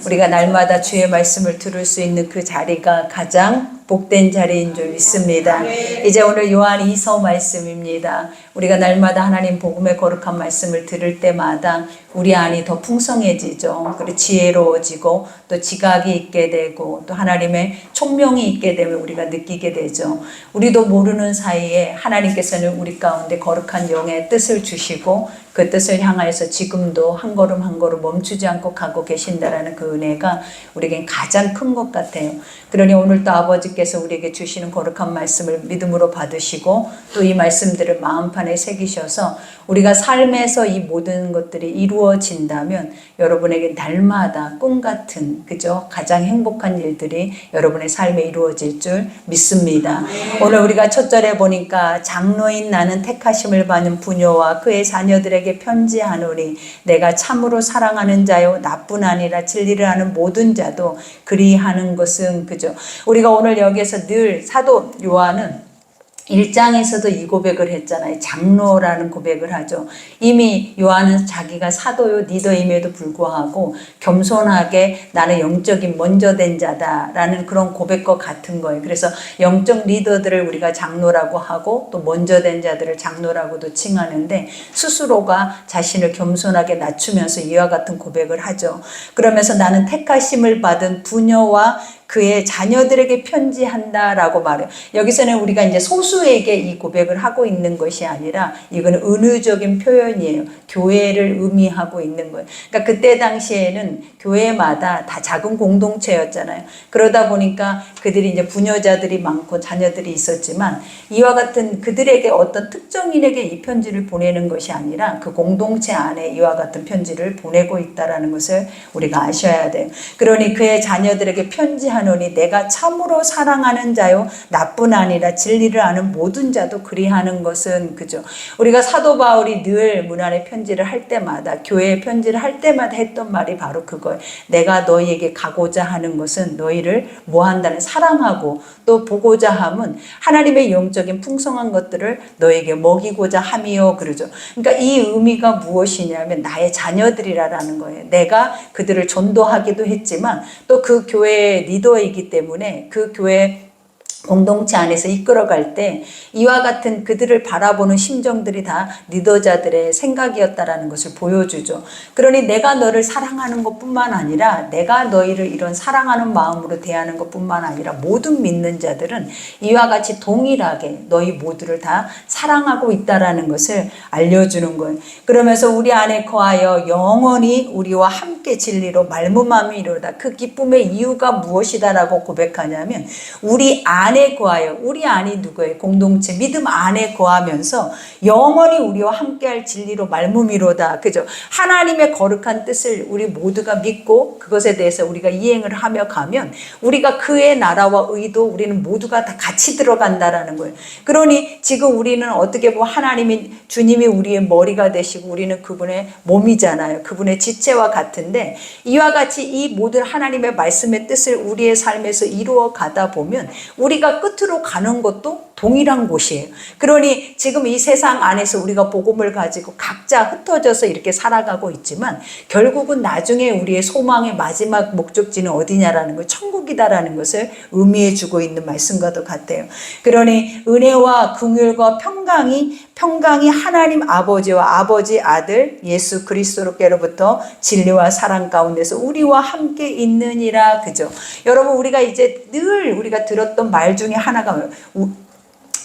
우리가 날마다 주의 말씀을 들을 수 있는 그 자리가 가장 복된 자리인 줄 믿습니다. 이제 오늘 요한 2서 말씀입니다. 우리가 날마다 하나님 복음의 거룩한 말씀을 들을 때마다 우리 안이 더 풍성해지죠. 그리고 지혜로워지고 또 지각이 있게 되고 또 하나님의 총명이 있게 되면 우리가 느끼게 되죠. 우리도 모르는 사이에 하나님께서는 우리 가운데 거룩한 영의 뜻을 주시고 그 뜻을 향하여서 지금도 한 걸음 한 걸음 멈추지 않고 가고 계신다라는 그 은혜가 우리에겐 가장 큰 것 같아요. 그러니 오늘도 아버지께서 우리에게 주시는 거룩한 말씀을 믿음으로 받으시고 또 이 말씀들을 마음판에 새기셔서 우리가 삶에서 이 모든 것들이 이루어진다면 여러분에게 날마다 꿈같은 그죠? 가장 행복한 일들이 여러분의 삶에 이루어질 줄 믿습니다. 오늘 우리가 첫 절에 보니까 장로인 나는 택하심을 받는 부녀와 그의 자녀들에게 편지하노니 내가 참으로 사랑하는 자요 나뿐 아니라 진리를 하는 모든 자도 그리하는 것은 그죠? 우리가 오늘 여기에서 늘 사도 요한은 1장에서도 이 고백을 했잖아요. 장로라는 고백을 하죠. 이미 요한은 자기가 사도요 리더임에도 불구하고 겸손하게 나는 영적인 먼저 된 자다라는 그런 고백과 같은 거예요. 그래서 영적 리더들을 우리가 장로라고 하고 또 먼저 된 자들을 장로라고도 칭하는데 스스로가 자신을 겸손하게 낮추면서 이와 같은 고백을 하죠. 그러면서 나는 택하심을 받은 부녀와 그의 자녀들에게 편지한다라고 말해요. 여기서는 우리가 이제 소수에게 이 고백을 하고 있는 것이 아니라 이건 은유적인 표현이에요. 교회를 의미하고 있는 거예요. 그러니까 그때 당시에는 교회마다 다 작은 공동체였잖아요. 그러다 보니까 그들이 이제 부녀자들이 많고 자녀들이 있었지만 이와 같은 그들에게 어떤 특정인에게 이 편지를 보내는 것이 아니라 그 공동체 안에 이와 같은 편지를 보내고 있다라는 것을 우리가 아셔야 돼요. 그러니 그의 자녀들에게 편지하노니 내가 참으로 사랑하는 자요 나뿐 아니라 진리를 아는 모든 자도 그리하는 것은 그죠. 우리가 사도 바울이 늘 문안의 편지를 할 때마다 교회의 편지를 할 때마다 했던 말이 바로 그거예요. 내가 너희에게 가고자 하는 것은 너희를 뭐 한다는 사랑하고 또 보고자 함은 하나님의 영적인 풍성한 것들을 너에게 먹이고자 함이요 그러죠. 그러니까 이 의미가 무엇이냐면 나의 자녀들이라는 거예요. 내가 그들을 전도하기도 했지만 또 그 교회의 리더이기 때문에 그 교회 공동체 안에서 이끌어갈 때 이와 같은 그들을 바라보는 심정들이 다 리더자들의 생각이었다라는 것을 보여주죠. 그러니 내가 너를 사랑하는 것뿐만 아니라 내가 너희를 이런 사랑하는 마음으로 대하는 것뿐만 아니라 모든 믿는 자들은 이와 같이 동일하게 너희 모두를 다 사랑하고 있다라는 것을 알려주는 거예요. 그러면서 우리 안에 거하여 영원히 우리와 함께 진리로 말무암이로다. 그 기쁨의 이유가 무엇이다라고 고백하냐면 우리 안에 거하여 우리 안이 누구예요? 공동체 믿음 안에 거하면서 영원히 우리와 함께할 진리로 말무미로다. 그죠? 하나님의 거룩한 뜻을 우리 모두가 믿고 그것에 대해서 우리가 이행을 하며 가면 우리가 그의 나라와 의도 우리는 모두가 다 같이 들어간다라는 거예요. 그러니 지금 우리는 어떻게 보면 주님이 우리의 머리가 되시고 우리는 그분의 몸이잖아요. 그분의 지체와 같은데 이와 같이 이 모든 하나님의 말씀의 뜻을 우리의 삶에서 이루어 가다 보면 우리가 끝으로 가는 것도 동일한 곳이에요. 그러니 지금 이 세상 안에서 우리가 복음을 가지고 각자 흩어져서 이렇게 살아가고 있지만 결국은 나중에 우리의 소망의 마지막 목적지는 어디냐라는 거 천국이다라는 것을 의미해 주고 있는 말씀과도 같아요. 그러니 은혜와 긍휼과 평강이 하나님 아버지와 아버지 아들 예수 그리스도께로부터 진리와 사랑 가운데서 우리와 함께 있느니라. 그죠? 여러분 우리가 이제 늘 우리가 들었던 말 중에 하나가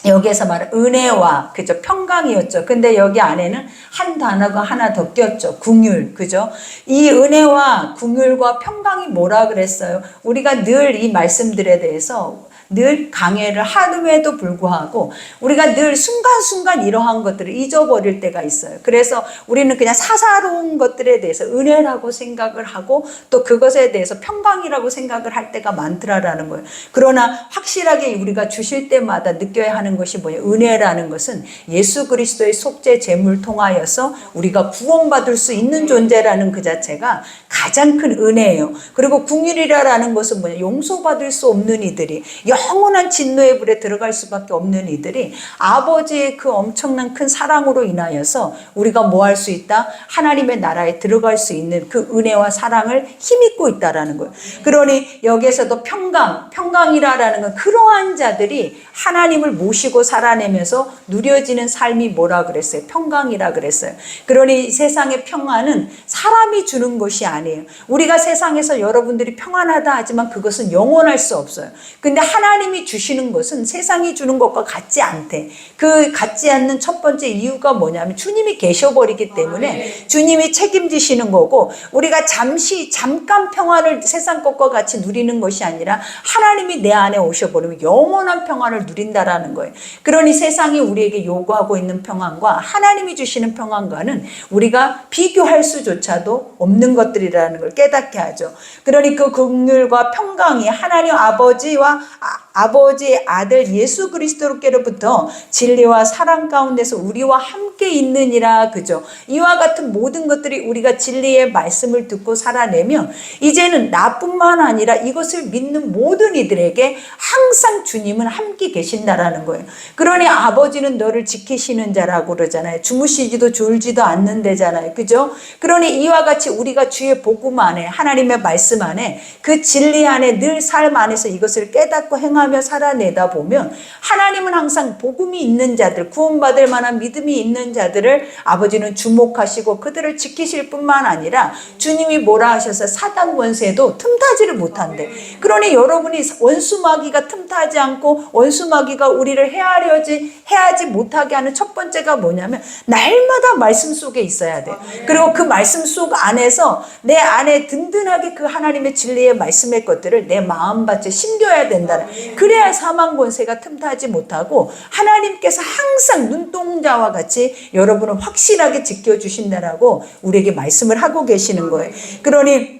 여기에서 말한 은혜와 그죠 평강이었죠. 근데 여기 안에는 한 단어가 하나 더 꼈죠. 긍휼. 그죠? 이 은혜와 긍휼과 평강이 뭐라 그랬어요? 우리가 늘 이 말씀들에 대해서 늘 강해를 하는데도 불구하고 우리가 늘 순간순간 이러한 것들을 잊어버릴 때가 있어요. 그래서 우리는 그냥 사사로운 것들에 대해서 은혜라고 생각을 하고 또 그것에 대해서 평강이라고 생각을 할 때가 많더라라는 거예요. 그러나 확실하게 우리가 주실 때마다 느껴야 하는 것이 뭐냐? 은혜라는 것은 예수 그리스도의 속죄 제물 통하여서 우리가 구원받을 수 있는 존재라는 그 자체가 가장 큰 은혜예요. 그리고 긍휼이라는 것은 뭐냐? 용서받을 수 없는 이들이 영원한 진노의 불에 들어갈 수밖에 없는 이들이 아버지의 그 엄청난 큰 사랑으로 인하여서 우리가 뭐 할 수 있다? 하나님의 나라에 들어갈 수 있는 그 은혜와 사랑을 힘입고 있다라는 거예요. 그러니 여기에서도 평강이라는 건 그러한 자들이 하나님을 모시고 살아내면서 누려지는 삶이 뭐라 그랬어요? 평강이라 그랬어요. 그러니 세상의 평안은 사람이 주는 것이 아니에요. 우리가 세상에서 여러분들이 평안하다 하지만 그것은 영원할 수 없어요. 근데 하나님이 주시는 것은 세상이 주는 것과 같지 않대. 그 같지 않는 첫 번째 이유가 뭐냐면 주님이 계셔버리기 때문에 주님이 책임지시는 거고, 우리가 잠깐 평안을 세상 것과 같이 누리는 것이 아니라 하나님이 내 안에 오셔버리면 영원한 평안을 누린다라는 거예요. 그러니 세상이 우리에게 요구하고 있는 평안과 하나님이 주시는 평안과는 우리가 비교할 수조차도 없는 것들이라는 걸 깨닫게 하죠. 그러니 그 긍휼과 평강이 하나님 아버지와 아버지의 아들 예수 그리스도께로부터 진리와 사랑 가운데서 우리와 함께 있느니라. 그죠? 이와 같은 모든 것들이 우리가 진리의 말씀을 듣고 살아내면 이제는 나뿐만 아니라 이것을 믿는 모든 이들에게 항상 주님은 함께 계신다라는 거예요. 그러니 아버지는 너를 지키시는 자라고 그러잖아요. 주무시지도 졸지도 않는다잖아요. 그죠? 그러니 이와 같이 우리가 주의 복음 안에, 하나님의 말씀 안에, 그 진리 안에 늘 삶 안에서 이것을 깨닫고 행하며 살아내다 보면 하나님은 항상 복음이 있는 자들, 구원받을 만한 믿음이 있는 자들을 아버지는 주목하시고 그들을 지키실 뿐만 아니라 주님이 뭐라 하셔서 사단 권세도 틈타지를 못한대. 그러니 여러분이 원수 마귀가 틈타지 않고 원수 마귀가 우리를 해하지 못하게 하는 첫 번째가 뭐냐면 날마다 말씀 속에 있어야 돼. 그리고 그 말씀 속 안에서 내 안에 든든하게 그 하나님의 진리의 말씀의 것들을 내 마음밭에 심겨야 된다는, 그래야 사망 권세가 틈타지 못하고 하나님께서 항상 눈동자와 같이 여러분을 확실하게 지켜주신다라고 우리에게 말씀을 하고 계시는 거예요. 그러니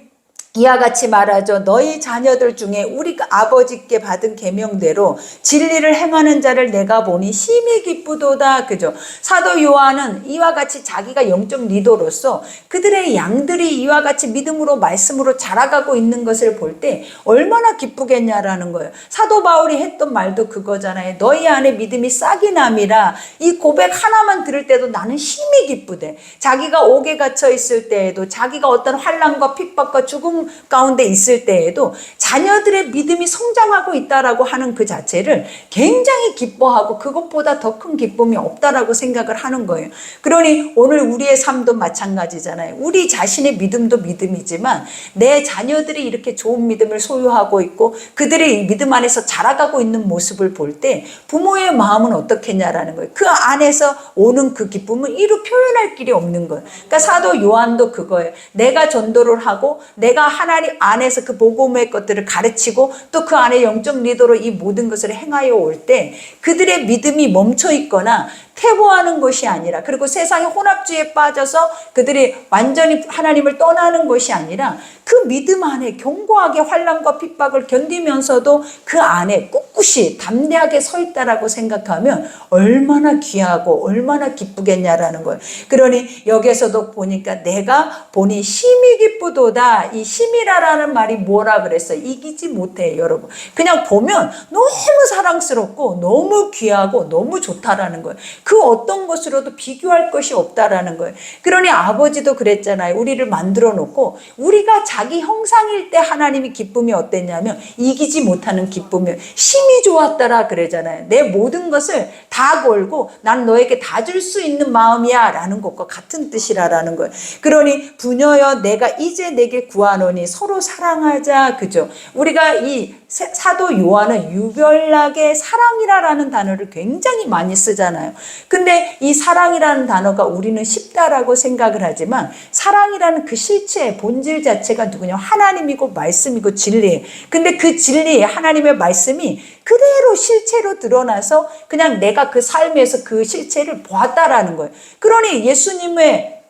이와 같이 말하죠. 너희 자녀들 중에 우리가 아버지께 받은 계명대로 진리를 행하는 자를 내가 보니 심히 기쁘도다. 그죠? 사도 요한은 이와 같이 자기가 영적 리더로서 그들의 양들이 이와 같이 믿음으로 말씀으로 자라가고 있는 것을 볼 때 얼마나 기쁘겠냐라는 거예요. 사도 바울이 했던 말도 그거잖아요. 너희 안에 믿음이 싹이 남이라. 이 고백 하나만 들을 때도 나는 심히 기쁘대. 자기가 옥에 갇혀 있을 때에도, 자기가 어떤 환난과 핍박과 죽음 가운데 있을 때에도 자녀들의 믿음이 성장하고 있다라고 하는 그 자체를 굉장히 기뻐하고 그것보다 더 큰 기쁨이 없다라고 생각을 하는 거예요. 그러니 오늘 우리의 삶도 마찬가지잖아요. 우리 자신의 믿음도 믿음이지만 내 자녀들이 이렇게 좋은 믿음을 소유하고 있고 그들의 믿음 안에서 자라가고 있는 모습을 볼 때 부모의 마음은 어떻겠냐라는 거예요. 그 안에서 오는 그 기쁨은 이루 표현할 길이 없는 거예요. 그러니까 사도 요한도 그거예요. 내가 전도를 하고 내가 하나님 안에서 그 복음의 것들을 가르치고 또 그 안에 영적 리더로 이 모든 것을 행하여 올 때 그들의 믿음이 멈춰 있거나 퇴보하는 것이 아니라, 그리고 세상의 혼합주의에 빠져서 그들이 완전히 하나님을 떠나는 것이 아니라 그 믿음 안에 견고하게 환난과 핍박을 견디면서도 그 안에 꿋꿋이 담대하게 서 있다라고 생각하면 얼마나 귀하고 얼마나 기쁘겠냐라는 거예요. 그러니 여기에서도 보니까 내가 보니 심히 기쁘도다. 이 심이라라는 말이 뭐라 그랬어요? 이기지 못해 여러분. 그냥 보면 너무 사랑스럽고 너무 귀하고 너무 좋다라는 거예요. 그 어떤 것으로도 비교할 것이 없다라는 거예요. 그러니 아버지도 그랬잖아요. 우리를 만들어 놓고 우리가 자기 형상일 때 하나님이 기쁨이 어땠냐면 이기지 못하는 기쁨이 심히 좋았더라 그러잖아요. 내 모든 것을 다 걸고 난 너에게 다 줄 수 있는 마음이야 라는 것과 같은 뜻이라는 거예요. 그러니 부녀여 내가 이제 내게 구하노니 서로 사랑하자. 그죠? 우리가 이 사도 요한은 유별나게 사랑이라는 단어를 굉장히 많이 쓰잖아요. 근데 이 사랑이라는 단어가 우리는 쉽다라고 생각을 하지만 사랑이라는 그 실체의 본질 자체가 누구냐? 하나님이고 말씀이고 진리예요. 근데 그 진리에 하나님의 말씀이 그대로 실체로 드러나서 그냥 내가 그 삶에서 그 실체를 보았다라는 거예요. 그러니 예수님의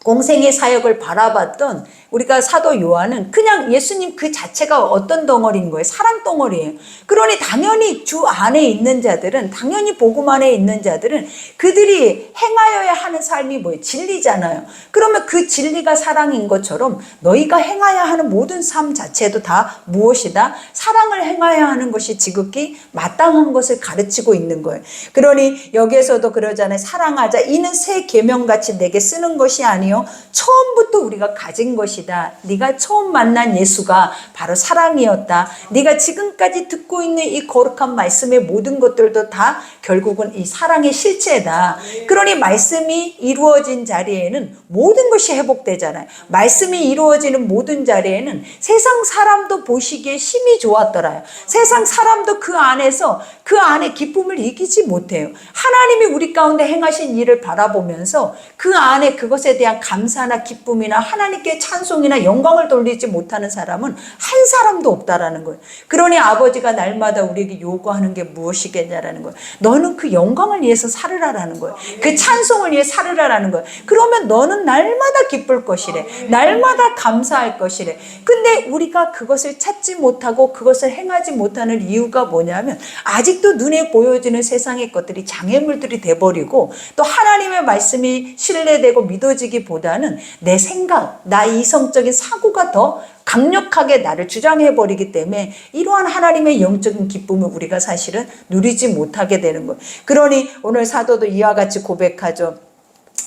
공생의 사역을 바라봤던 우리가 사도 요한은 그냥 예수님 그 자체가 어떤 덩어리인 거예요? 사랑 덩어리예요. 그러니 당연히 주 안에 있는 자들은, 당연히 복음 안에 있는 자들은 그들이 행하여야 하는 삶이 뭐예요? 진리잖아요. 그러면 그 진리가 사랑인 것처럼 너희가 행하여야 하는 모든 삶 자체도 다 무엇이다? 사랑을 행하여야 하는 것이 지극히 마땅한 것을 가르치고 있는 거예요. 그러니 여기에서도 그러잖아요. 사랑하자. 이는 새 계명같이 내게 쓰는 것이 아니요 처음부터 우리가 가진 것이다. 네가 처음 만난 예수가 바로 사랑이었다. 네가 지금까지 듣고 있는 이 거룩한 말씀의 모든 것들도 다 결국은 이 사랑의 실체다. 그러니 말씀이 이루어진 자리에는 모든 것이 회복되잖아요. 말씀이 이루어지는 모든 자리에는 세상 사람도 보시기에 심히 좋았더라요. 세상 사람도 그 안에서 그 안에 기쁨을 이기지 못해요. 하나님이 우리 가운데 행하신 일을 바라보면서 그 안에 그것에 대한 감사나 기쁨이나 하나님께 찬송이나 영광을 돌리지 못하는 사람은 한 사람도 없다라는 거예요. 그러니 아버지가 날마다 우리에게 요구하는 게 무엇이겠냐라는 거예요. 너는 그 영광을 위해서 살으라라는 거예요. 그 찬송을 위해 살으라라는 거예요. 그러면 너는 날마다 기쁠 것이래. 날마다 감사할 것이래. 근데 우리가 그것을 찾지 못하고 그것을 행하지 못하는 이유가 뭐냐면 아직도 눈에 보여지는 세상의 것들이 장애물들이 돼버리고 또 하나님의 말씀이 신뢰되고 믿어지기보다는 내 생각, 나 이성적인 사고가 더 강력하게 나를 주장해버리기 때문에 이러한 하나님의 영적인 기쁨을 우리가 사실은 누리지 못하게 되는 거예요. 그러니 오늘 사도도 이와 같이 고백하죠.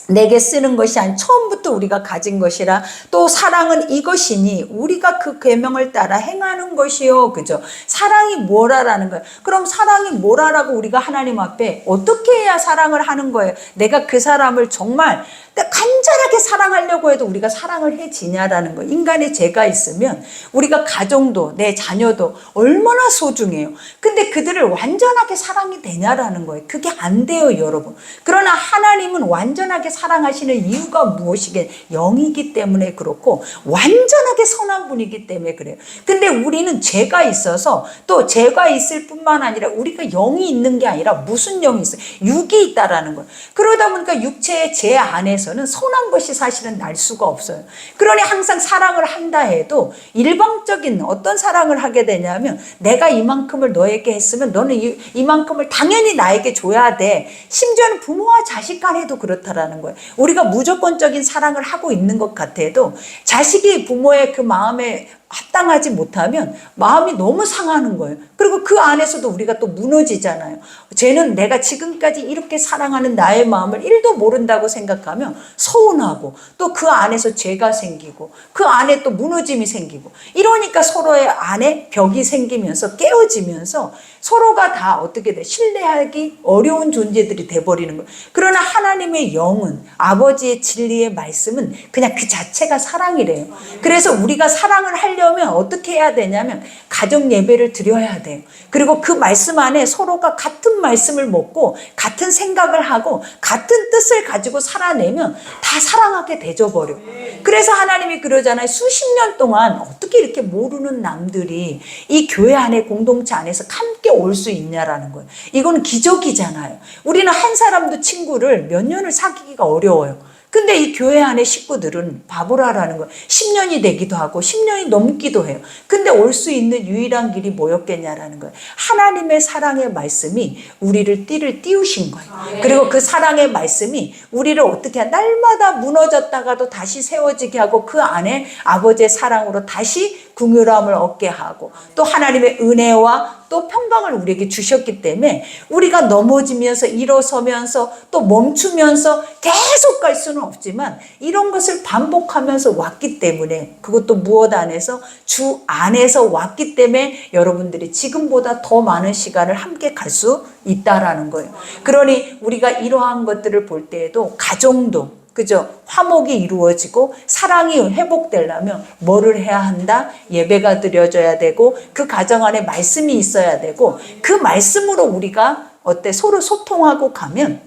내게 쓰는 것이 아니 처음부터 우리가 가진 것이라 또 사랑은 이것이니 우리가 그 계명을 따라 행하는 것이요. 그죠? 사랑이 뭐라라는 거예요. 그럼 사랑이 뭐라라고 우리가 하나님 앞에 어떻게 해야 사랑을 하는 거예요? 내가 그 사람을 정말 간절하게 사랑하려고 해도 우리가 사랑을 해지냐라는 거예요. 인간의 죄가 있으면 우리가 가정도 내 자녀도 얼마나 소중해요. 근데 그들을 완전하게 사랑이 되냐라는 거예요. 그게 안 돼요, 여러분. 그러나 하나님은 완전하게 사랑하시는 이유가 무엇이겠? 영이기 때문에 그렇고 완전하게 선한 분이기 때문에 그래요. 근데 우리는 죄가 있어서 또 죄가 있을 뿐만 아니라 우리가 영이 있는 게 아니라 무슨 영이 있어요? 육이 있다라는 거예요. 그러다 보니까 육체의 죄 안에서 는 선한 것이 사실은 날 수가 없어요. 그러니 항상 사랑을 한다 해도 일방적인 어떤 사랑을 하게 되냐면 내가 이만큼을 너에게 했으면 너는 이만큼을 당연히 나에게 줘야 돼. 심지어는 부모와 자식 간에도 그렇다라는 거예요. 우리가 무조건적인 사랑을 하고 있는 것 같아도 자식이 부모의 그 마음에 합당하지 못하면 마음이 너무 상하는 거예요. 그리고 그 안에서도 우리가 또 무너지잖아요. 쟤는 내가 지금까지 이렇게 사랑하는 나의 마음을 1도 모른다고 생각하면 서운하고 또 그 안에서 죄가 생기고 그 안에 또 무너짐이 생기고 이러니까 서로의 안에 벽이 생기면서 깨어지면서 서로가 다 어떻게 돼? 신뢰하기 어려운 존재들이 돼버리는 거예요. 그러나 하나님의 영은 아버지의 진리의 말씀은 그냥 그 자체가 사랑이래요. 그래서 우리가 사랑을 하려면 어떻게 해야 되냐면 가정 예배를 드려야 돼요. 그리고 그 말씀 안에 서로가 같은 말씀을 먹고 같은 생각을 하고 같은 뜻을 가지고 살아내면 다 사랑하게 되져버려. 그래서 하나님이 그러잖아요. 수십 년 동안 어떻게 이렇게 모르는 남들이 이 교회 안에 공동체 안에서 함께 올 수 있냐라는 거예요. 이건 기적이잖아요. 우리는 한 사람도 친구를 몇 년을 사귀기가 어려워요. 근데 이 교회 안에 식구들은 바보라라는 거예요. 10년이 되기도 하고 10년이 넘기도 해요. 근데 올 수 있는 유일한 길이 뭐였겠냐라는 거예요. 하나님의 사랑의 말씀이 우리를 띠를 띄우신 거예요. 그리고 그 사랑의 말씀이 우리를 어떻게 날마다 무너졌다가도 다시 세워지게 하고 그 안에 아버지의 사랑으로 다시 긍휼함을 얻게 하고 또 하나님의 은혜와 또 평강을 우리에게 주셨기 때문에 우리가 넘어지면서 일어서면서 또 멈추면서 계속 갈 수는 없지만 이런 것을 반복하면서 왔기 때문에 그것도 무엇 안에서 주 안에서 왔기 때문에 여러분들이 지금보다 더 많은 시간을 함께 갈 수 있다라는 거예요. 그러니 우리가 이러한 것들을 볼 때에도 가정도 그죠? 화목이 이루어지고 사랑이 회복되려면 뭐를 해야 한다? 예배가 드려져야 되고 그 가정 안에 말씀이 있어야 되고 그 말씀으로 우리가 어때? 서로 소통하고 가면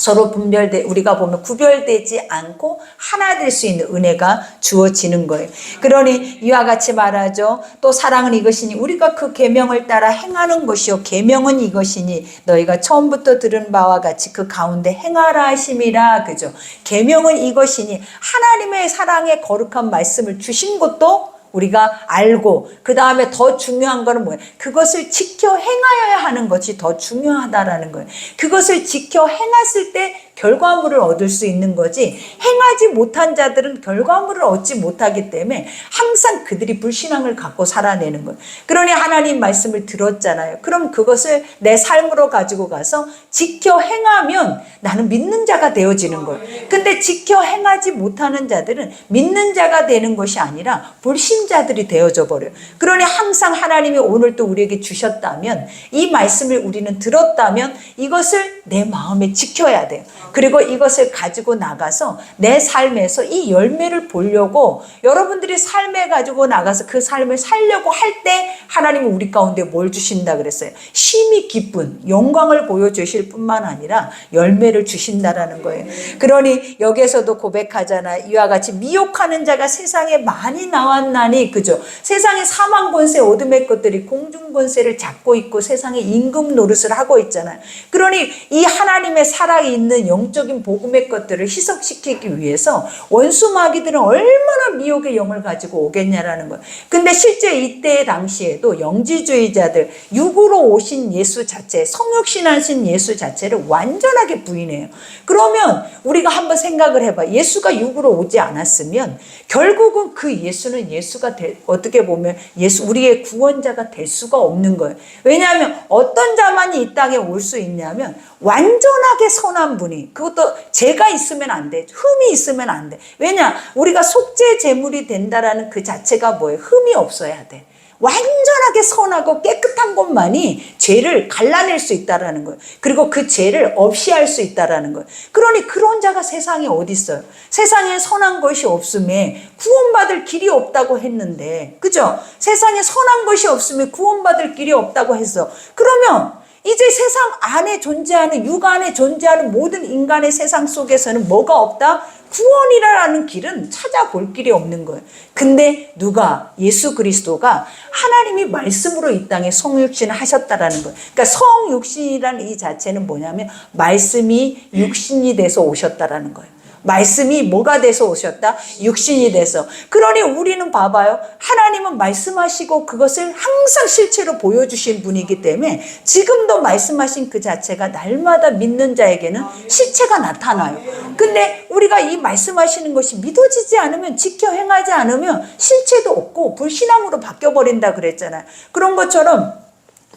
서로 우리가 보면 구별되지 않고 하나 될 수 있는 은혜가 주어지는 거예요. 그러니 이와 같이 말하죠. 또 사랑은 이것이니 우리가 그 계명을 따라 행하는 것이요 계명은 이것이니 너희가 처음부터 들은 바와 같이 그 가운데 행하라 하심이라. 그죠? 계명은 이것이니 하나님의 사랑의 거룩한 말씀을 주신 것도 우리가 알고, 그 다음에 더 중요한 거는 뭐예요? 그것을 지켜 행하여야 하는 것이 더 중요하다라는 거예요. 그것을 지켜 행했을 때 결과물을 얻을 수 있는 거지, 행하지 못한 자들은 결과물을 얻지 못하기 때문에 항상 그들이 불신앙을 갖고 살아내는 거예요. 그러니 하나님 말씀을 들었잖아요. 그럼 그것을 내 삶으로 가지고 가서 지켜 행하면 나는 믿는 자가 되어지는 거예요. 근데 지켜 행하지 못하는 자들은 믿는 자가 되는 것이 아니라 불신자들이 되어져 버려요. 그러니 항상 하나님이 오늘 또 우리에게 주셨다면, 이 말씀을 우리는 들었다면 이것을 내 마음에 지켜야 돼요. 그리고 이것을 가지고 나가서 내 삶에서 이 열매를 보려고, 여러분들이 삶에 가지고 나가서 그 삶을 살려고 할 때 하나님은 우리 가운데 뭘 주신다 그랬어요? 심히 기쁜 영광을 보여주실 뿐만 아니라 열매를 주신다라는 거예요. 그러니 여기에서도 고백하잖아. 이와 같이 미혹하는 자가 세상에 많이 나왔나니. 그죠? 세상에 사망 권세, 어둠의 것들이 공중 권세를 잡고 있고 세상에 임금 노릇을 하고 있잖아요. 그러니 이 하나님의 살아 있는 영적인 복음의 것들을 희석시키기 위해서 원수 마귀들은 얼마나 미혹의 영을 가지고 오겠냐라는 거예요. 근데 실제 이때 당시에도 영지주의자들, 육으로 오신 예수 자체, 성육신하신 예수 자체를 완전하게 부인해요. 그러면 우리가 한번 생각을 해봐. 예수가 육으로 오지 않았으면 결국은 그 예수는 예수가 어떻게 보면 우리의 구원자가 될 수가 없는 거예요. 왜냐하면 어떤 자만이 이 땅에 올 수 있냐면 완전하게 선한 분이, 그것도 죄가 있으면 안 돼. 흠이 있으면 안 돼. 왜냐? 우리가 속죄 제물이 된다라는 그 자체가 뭐예요? 흠이 없어야 돼. 완전하게 선하고 깨끗한 것만이 죄를 갈라낼 수 있다라는 거예요. 그리고 그 죄를 없이 할 수 있다라는 거예요. 그러니 그런 자가 세상에 어디 있어요? 세상에 선한 것이 없음에 구원받을 길이 없다고 했는데, 그죠? 세상에 선한 것이 없으면 구원받을 길이 없다고 했어. 그러면 이제 세상 안에 존재하는, 육 안에 존재하는 모든 인간의 세상 속에서는 뭐가 없다? 구원이라는 길은 찾아볼 길이 없는 거예요. 근데 누가? 예수 그리스도가 하나님이 말씀으로 이 땅에 성육신을 하셨다라는 거예요. 그러니까 성육신이라는 이 자체는 뭐냐면 말씀이 육신이 돼서 오셨다라는 거예요. 말씀이 뭐가 돼서 오셨다? 육신이 돼서. 그러니 우리는 봐봐요. 하나님은 말씀하시고 그것을 항상 실체로 보여주신 분이기 때문에 지금도 말씀하신 그 자체가 날마다 믿는 자에게는 실체가 나타나요. 근데 우리가 이 말씀하시는 것이 믿어지지 않으면, 지켜 행하지 않으면 실체도 없고 불신앙으로 바뀌어버린다 그랬잖아요. 그런 것처럼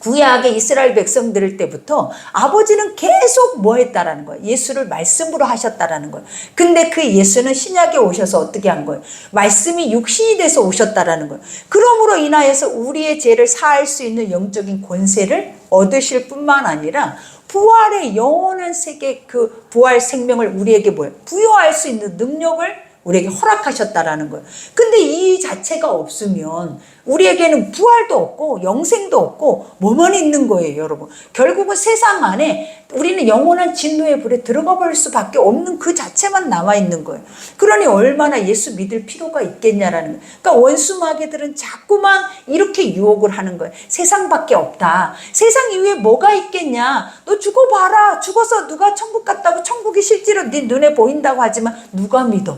구약의 이스라엘 백성들 때부터 아버지는 계속 뭐 했다라는 거예요? 예수를 말씀으로 하셨다라는 거예요. 근데 그 예수는 신약에 오셔서 어떻게 한 거예요? 말씀이 육신이 돼서 오셨다라는 거예요. 그러므로 인하여서 우리의 죄를 사할 수 있는 영적인 권세를 얻으실 뿐만 아니라 부활의 영원한 세계, 그 부활 생명을 우리에게 뭐예요? 부여할 수 있는 능력을 우리에게 허락하셨다라는 거예요. 근데 이 자체가 없으면 우리에게는 부활도 없고 영생도 없고 뭐만 있는 거예요, 여러분. 결국은 세상 안에 우리는 영원한 진노의 불에 들어가 버릴 수밖에 없는 그 자체만 남아 있는 거예요. 그러니 얼마나 예수 믿을 필요가 있겠냐라는 거예요. 그러니까 원수 마귀들은 자꾸만 이렇게 유혹을 하는 거예요. 세상밖에 없다. 세상 이후에 뭐가 있겠냐. 너 죽어봐라. 죽어서 누가 천국 갔다고, 천국이 실제로 네 눈에 보인다고 하지만 누가 믿어?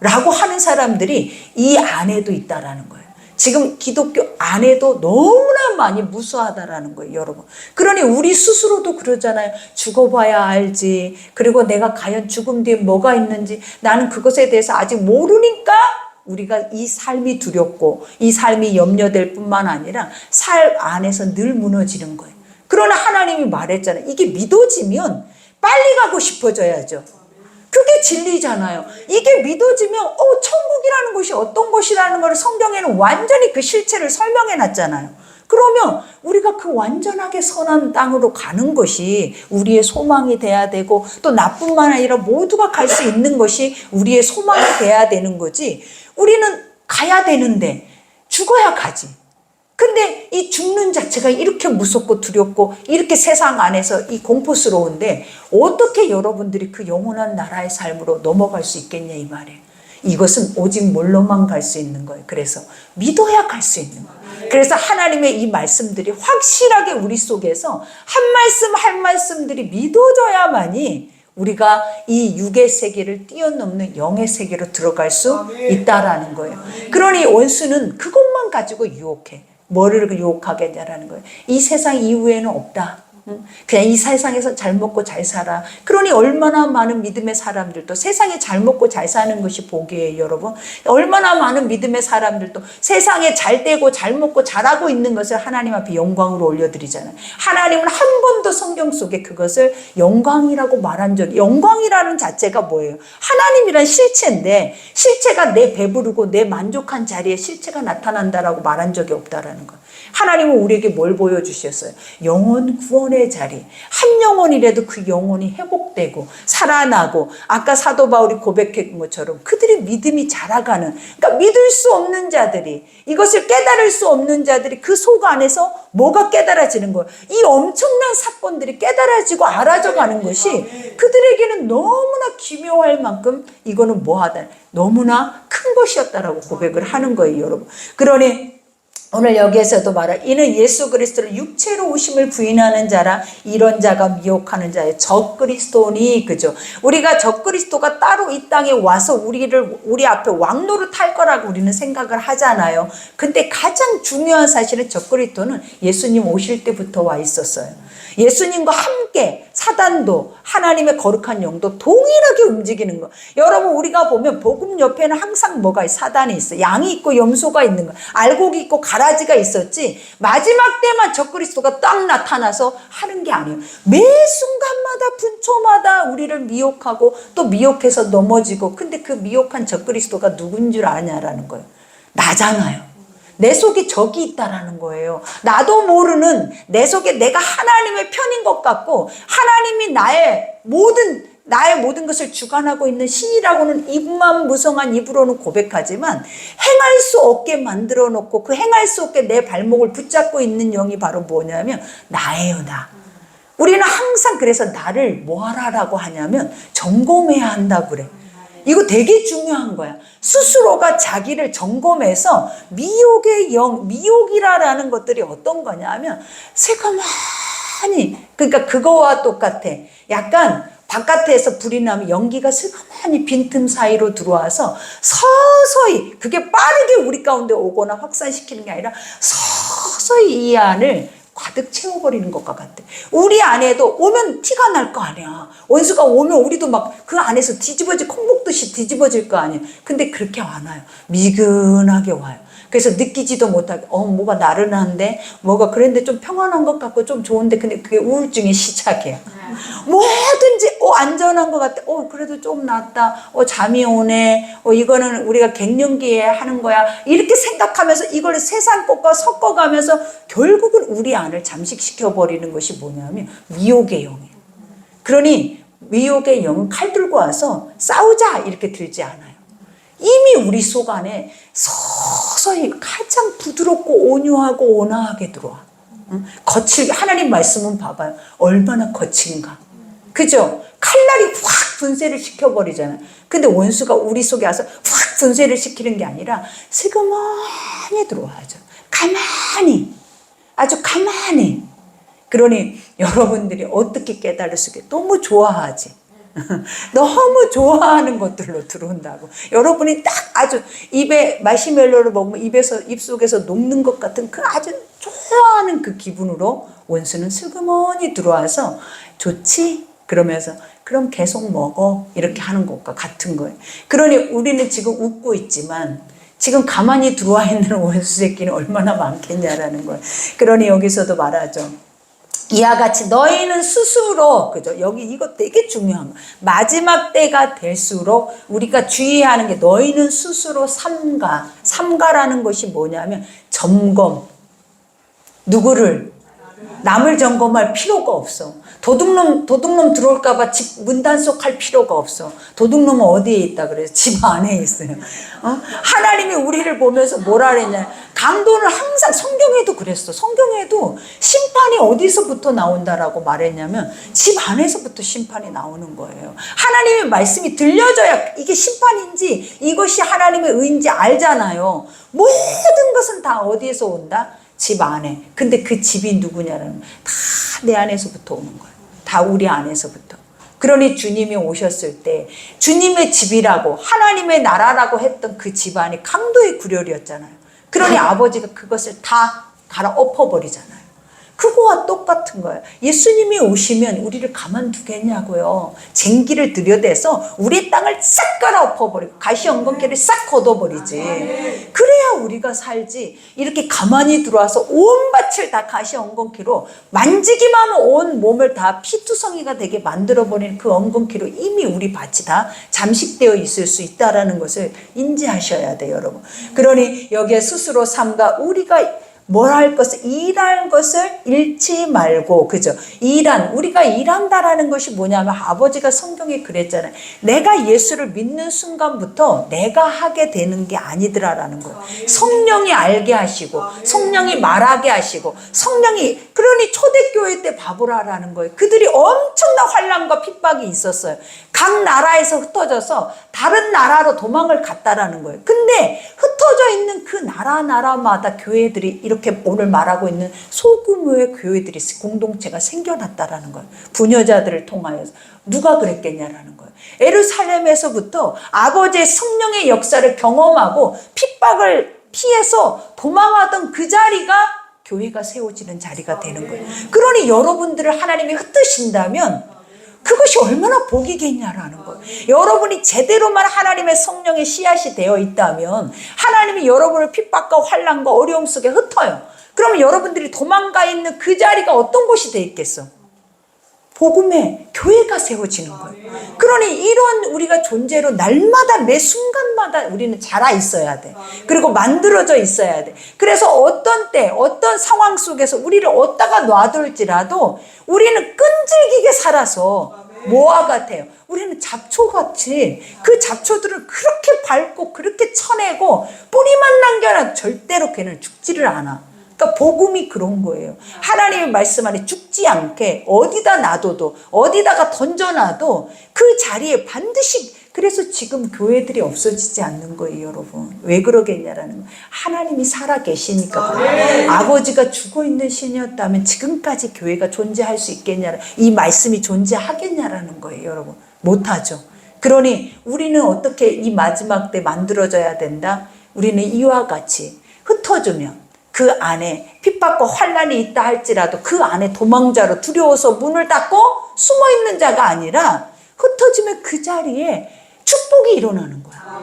라고 하는 사람들이 이 안에도 있다라는 거예요. 지금 기독교 안에도 너무나 많이 무수하다라는 거예요, 여러분. 그러니 우리 스스로도 그러잖아요. 죽어봐야 알지. 그리고 내가 과연 죽음 뒤에 뭐가 있는지 나는 그것에 대해서 아직 모르니까 우리가 이 삶이 두렵고 이 삶이 염려될 뿐만 아니라 삶 안에서 늘 무너지는 거예요. 그러나 하나님이 말했잖아요. 이게 믿어지면 빨리 가고 싶어져야죠. 그게 진리잖아요. 이게 믿어지면 천국이라는 것이 어떤 것이라는 걸 성경에는 완전히 그 실체를 설명해 놨잖아요. 그러면 우리가 그 완전하게 선한 땅으로 가는 것이 우리의 소망이 돼야 되고, 또 나뿐만 아니라 모두가 갈 수 있는 것이 우리의 소망이 돼야 되는 거지. 우리는 가야 되는데 죽어야 가지. 근데 이 죽는 자체가 이렇게 무섭고 두렵고 이렇게 세상 안에서 이 공포스러운데 어떻게 여러분들이 그 영원한 나라의 삶으로 넘어갈 수 있겠냐 이 말이에요. 이것은 오직 뭘로만 갈 수 있는 거예요. 그래서 믿어야 갈 수 있는 거예요. 그래서 하나님의 이 말씀들이 확실하게 우리 속에서 한 말씀 한 말씀들이 믿어져야만이 우리가 이 육의 세계를 뛰어넘는 영의 세계로 들어갈 수 있다라는 거예요. 그러니 원수는 그것만 가지고 유혹해. 뭐를 유혹하게 하냐라는 거예요. 이 세상 이후에는 없다. 그냥 이 세상에서 잘 먹고 잘 살아. 그러니 얼마나 많은 믿음의 사람들도 세상에 잘 먹고 잘 사는 것이 복이에요, 여러분. 얼마나 많은 믿음의 사람들도 세상에 잘 되고 잘 먹고 잘하고 있는 것을 하나님 앞에 영광으로 올려드리잖아요. 하나님은 한 번도 성경 속에 그것을 영광이라고 말한 적이, 영광이라는 자체가 뭐예요? 하나님이란 실체인데 실체가 내 배부르고 내 만족한 자리에 실체가 나타난다라고 말한 적이 없다라는 거예요. 하나님은 우리에게 뭘 보여주셨어요? 영혼 구원의 자리. 한 영혼이라도 그 영혼이 회복되고 살아나고 아까 사도 바울이 고백한 것처럼 그들의 믿음이 자라가는, 그러니까 믿을 수 없는 자들이, 이것을 깨달을 수 없는 자들이 그 속 안에서 뭐가 깨달아지는 거예요? 이 엄청난 사건들이 깨달아지고 알아져 가는 것이 그들에게는 너무나 기묘할 만큼 이거는 뭐하다, 너무나 큰 것이었다라고 고백을 하는 거예요, 여러분. 그러니 오늘 여기에서도 말하, 이는 예수 그리스도를 육체로 오심을 부인하는 자라 이런 자가 미혹하는 자예요. 적그리스도니, 그죠? 우리가 적그리스도가 따로 이 땅에 와서 우리 앞에 왕노릇 할 거라고 우리는 생각을 하잖아요. 근데 가장 중요한 사실은 적그리스도는 예수님 오실 때부터 와 있었어요. 예수님과 함께 사단도 하나님의 거룩한 영도 동일하게 움직이는 거. 여러분, 우리가 보면 복음 옆에는 항상 뭐가 있어? 사단이 있어. 양이 있고 염소가 있는 거. 알곡이 있고 가라지가 있었지. 마지막 때만 적그리스도가 딱 나타나서 하는 게 아니에요. 매 순간마다 분초마다 우리를 미혹하고 또 미혹해서 넘어지고. 근데 그 미혹한 적그리스도가 누군 줄 아냐라는 거예요. 나잖아요. 내 속에 적이 있다라는 거예요. 나도 모르는 내 속에 내가 하나님의 편인 것 같고 하나님이 나의 모든 것을 주관하고 있는 신이라고는 입만 무성한 입으로는 고백하지만 행할 수 없게 만들어 놓고 그 행할 수 없게 내 발목을 붙잡고 있는 영이 바로 뭐냐면 나예요, 나. 우리는 항상 그래서 나를 뭐하라라고 하냐면 점검해야 한다고 그래. 이거 되게 중요한 거야. 스스로가 자기를 점검해서 미혹의 영, 미혹이라는 것들이 어떤 거냐 하면 새까만히, 그러니까 그거와 똑같아. 약간 바깥에서 불이 나면 연기가 새까만히 빈틈 사이로 들어와서 서서히, 그게 빠르게 우리 가운데 오거나 확산시키는 게 아니라 서서히 이 안을 가득 채워버리는 것과 같아. 우리 안에도 오면 티가 날 거 아니야. 원수가 오면 우리도 막 그 안에서 콩 먹듯이 뒤집어질 거 아니야. 근데 그렇게 안 와요. 미근하게 와요. 그래서 느끼지도 못하게 뭐가 나른한데 뭐가 그런데 좀 평안한 것 같고 좀 좋은데 근데 그게 우울증의 시작이에요. 뭐든지 안전한 것 같아. 그래도 좀 낫다. 잠이 오네. 이거는 우리가 갱년기에 하는 거야. 이렇게 생각하면서 이걸 세상 것과 섞어가면서 결국은 우리 안을 잠식시켜버리는 것이 뭐냐면 미혹의 영이에요. 그러니 미혹의 영은 칼 들고 와서 싸우자 이렇게 들지 않아요. 이미 우리 속 안에 서서히 가장 부드럽고 온유하고 온화하게 들어와. 하나님 말씀은 봐봐요. 얼마나 거친가. 그죠? 칼날이 확 분쇄를 시켜버리잖아요. 근데 원수가 우리 속에 와서 확 분쇄를 시키는 게 아니라 슬그머니 들어와야죠. 가만히. 아주 가만히. 그러니 여러분들이 어떻게 깨달을 수 있게 너무 좋아하지. 너무 좋아하는 것들로 들어온다고. 여러분이 딱 아주 입에 마시멜로를 먹으면 입속에서 녹는 것 같은 그 아주 좋아하는 그 기분으로 원수는 슬그머니 들어와서 좋지? 그러면서 그럼 계속 먹어. 이렇게 하는 것과 같은 거예요. 그러니 우리는 지금 웃고 있지만 지금 가만히 들어와 있는 원수 새끼는 얼마나 많겠냐라는 거예요. 그러니 여기서도 말하죠. 이와 같이 너희는 스스로, 그죠? 여기 이거 되게 중요한 거. 마지막 때가 될수록 우리가 주의해야 하는 게 너희는 스스로 삼가라는 것이 뭐냐면 점검. 누구를? 남을 점검할 필요가 없어. 도둑놈 들어올까봐 집 문 단속할 필요가 없어. 도둑놈은 어디에 있다 그래요? 집 안에 있어요. 하나님이 우리를 보면서 뭐라 그랬냐? 강도는 항상 성경에도 성경에도 그랬어. 성경에도 심판이 어디서부터 나온다라고 말했냐면 집 안에서부터 심판이 나오는 거예요. 하나님의 말씀이 들려져야 이게 심판인지 이것이 하나님의 의인지 알잖아요. 모든 것은 다 어디에서 온다? 집 안에. 근데 그 집이 누구냐라는 다 내 안에서부터 오는 거예요. 다 우리 안에서부터. 그러니 주님이 오셨을 때 주님의 집이라고 하나님의 나라라고 했던 그 집안이 강도의 구렬이었잖아요. 그러니 아버지가 그것을 다 갈아엎어버리잖아요. 그거와 똑같은 거예요. 예수님이 오시면 우리를 가만두겠냐고요. 쟁기를 들여대서 우리 땅을 싹 갈아엎어버리고 가시 엉겅퀴를 싹 걷어버리지. 그래야 우리가 살지. 이렇게 가만히 들어와서 온 밭을 다 가시 엉겅퀴로 만지기만 하면 온 몸을 다 피투성이가 되게 만들어버리는 그 엉겅퀴로 이미 우리 밭이 다 잠식되어 있을 수 있다는 것을 인지하셔야 돼요, 여러분. 그러니 여기에 스스로 삼가 우리가 뭘 할 것을 일할 것을 잃지 말고, 그죠? 우리가 일한다라는 것이 뭐냐면 아버지가 성경에 그랬잖아요. 내가 예수를 믿는 순간부터 내가 하게 되는 게 아니더라라는 거예요. 성령이 알게 하시고 성령이 말하게 하시고 그러니 초대교회 때 바보라라는 거예요. 그들이 엄청난 환난과 핍박이 있었어요. 각 나라에서 흩어져서 다른 나라로 도망을 갔다라는 거예요. 근데 흩어져 있는 그 나라마다 교회들이 이렇게 오늘 말하고 있는 소규모의 교회들이 공동체가 생겨났다라는 거예요. 부녀자들을 통하여서. 누가 그랬겠냐라는 거예요. 예루살렘에서부터 아버지의 성령의 역사를 경험하고 핍박을 피해서 도망하던 그 자리가 교회가 세워지는 자리가 되는 거예요. 그러니 여러분들을 하나님이 흩으신다면 그것이 얼마나 복이겠냐라는 거예요. 여러분이 제대로만 하나님의 성령의 씨앗이 되어 있다면 하나님이 여러분을 핍박과 환난과 어려움 속에 흩어요. 그러면 여러분들이 도망가 있는 그 자리가 어떤 곳이 되어 있겠어? 복음의 교회가 세워지는 거예요. 그러니 이런 우리가 존재로 날마다 매 순간마다 우리는 자라 있어야 돼. 그리고 만들어져 있어야 돼. 그래서 어떤 때 어떤 상황 속에서 우리를 어디다가 놔둘지라도 우리는 끈질기게 살아서 뭐와 같아요? 우리는 잡초같이 그 잡초들을 그렇게 밟고 그렇게 쳐내고 뿌리만 남겨놔 절대로 걔는 죽지를 않아. 그러니까 복음이 그런 거예요. 하나님의 말씀 안에 죽지 않게 어디다 놔둬도 어디다가 던져놔도 그 자리에 반드시. 그래서 지금 교회들이 없어지지 않는 거예요, 여러분. 왜 그러겠냐라는 거예요. 하나님이 살아 계시니까. 아버지가 죽어있는 신이었다면 지금까지 교회가 존재할 수 있겠냐, 이 말씀이 존재하겠냐라는 거예요, 여러분. 못하죠. 그러니 우리는 어떻게 이 마지막 때 만들어져야 된다? 우리는 이와 같이 흩어지면 그 안에 핍박과 환난이 있다 할지라도 그 안에 도망자로 두려워서 문을 닫고 숨어있는 자가 아니라 흩어지면 그 자리에 축복이 일어나는 거야.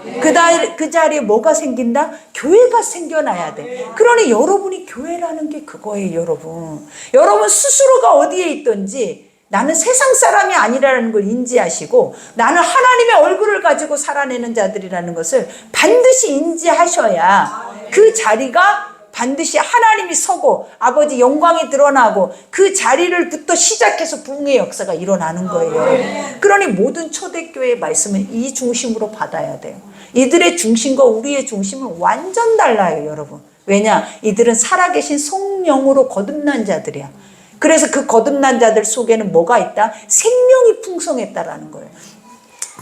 그 자리에 뭐가 생긴다? 교회가 생겨나야 돼. 그러니 여러분이 교회라는 게 그거예요, 여러분. 여러분 스스로가 어디에 있든지 나는 세상 사람이 아니라는 걸 인지하시고 나는 하나님의 얼굴을 가지고 살아내는 자들이라는 것을 반드시 인지하셔야 그 자리가 반드시 하나님이 서고 아버지 영광이 드러나고 그 자리를부터 시작해서 부흥의 역사가 일어나는 거예요. 그러니 모든 초대교회의 말씀은 이 중심으로 받아야 돼요. 이들의 중심과 우리의 중심은 완전 달라요, 여러분. 왜냐? 이들은 살아계신 성령으로 거듭난 자들이야. 그래서 그 거듭난 자들 속에는 뭐가 있다? 생명이 풍성했다라는 거예요.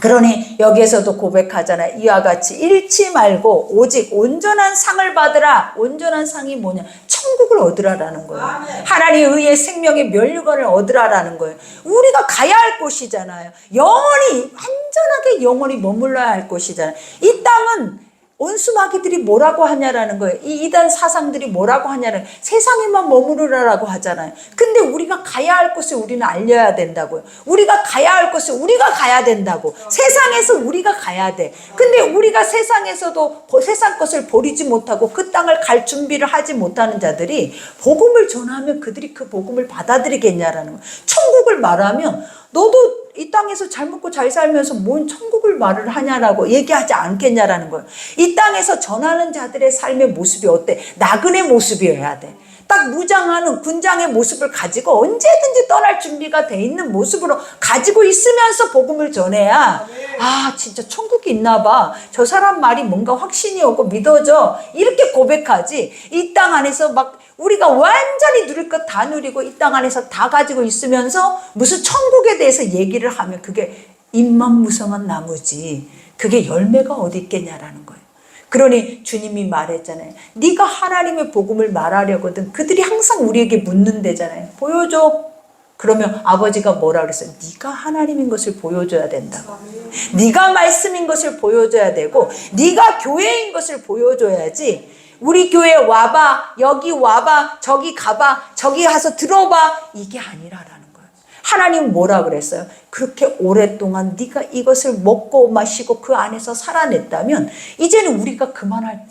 그러니 여기에서도 고백하잖아요. 이와 같이 잃지 말고 오직 온전한 상을 받으라. 온전한 상이 뭐냐? 천국을 얻으라라는 거예요. 하나님의 의의 생명의 면류관을 얻으라라는 거예요. 우리가 가야 할 곳이잖아요. 완전하게 영원히 머물러야 할 곳이잖아요. 이 땅은 온수마귀들이 뭐라고 하냐라는 거예요. 이 이단 사상들이 뭐라고 하냐는 세상에만 머무르라라고 하잖아요. 근데 우리가 가야 할 곳을 우리는 알려야 된다고요. 우리가 가야 할 곳을 우리가 가야 된다고. 세상에서 우리가 가야 돼. 근데 우리가 세상에서도 세상 것을 버리지 못하고 그 땅을 갈 준비를 하지 못하는 자들이 복음을 전하면 그들이 그 복음을 받아들이겠냐라는 거예요. 천국을 말하면 너도 이 땅에서 잘 먹고 잘 살면서 뭔 천국을 말을 하냐라고 얘기하지 않겠냐라는 거예요. 이 땅에서 전하는 자들의 삶의 모습이 어때? 나그네 모습이어야 돼. 딱 무장하는 군장의 모습을 가지고 언제든지 떠날 준비가 돼 있는 모습으로 가지고 있으면서 복음을 전해야 아 진짜 천국이 있나 봐. 저 사람 말이 뭔가 확신이 오고 믿어져. 이렇게 고백하지. 이 땅 안에서 막 우리가 완전히 누릴 것 다 누리고 이 땅 안에서 다 가지고 있으면서 무슨 천국에 대해서 얘기를 하면 그게 잎만 무성한 나무지. 그게 열매가 어디 있겠냐라는 거예요. 그러니 주님이 말했잖아요. 네가 하나님의 복음을 말하려거든 그들이 항상 우리에게 묻는다잖아요. 보여줘. 그러면 아버지가 뭐라 그랬어요? 네가 하나님인 것을 보여줘야 된다고. 네가 말씀인 것을 보여줘야 되고 네가 교회인 것을 보여줘야지. 우리 교회 와봐, 여기 와봐, 저기 가봐, 저기 가서 들어봐, 이게 아니라라는 거예요. 하나님은 뭐라 그랬어요? 그렇게 오랫동안 네가 이것을 먹고 마시고 그 안에서 살아냈다면 이제는 우리가 그만할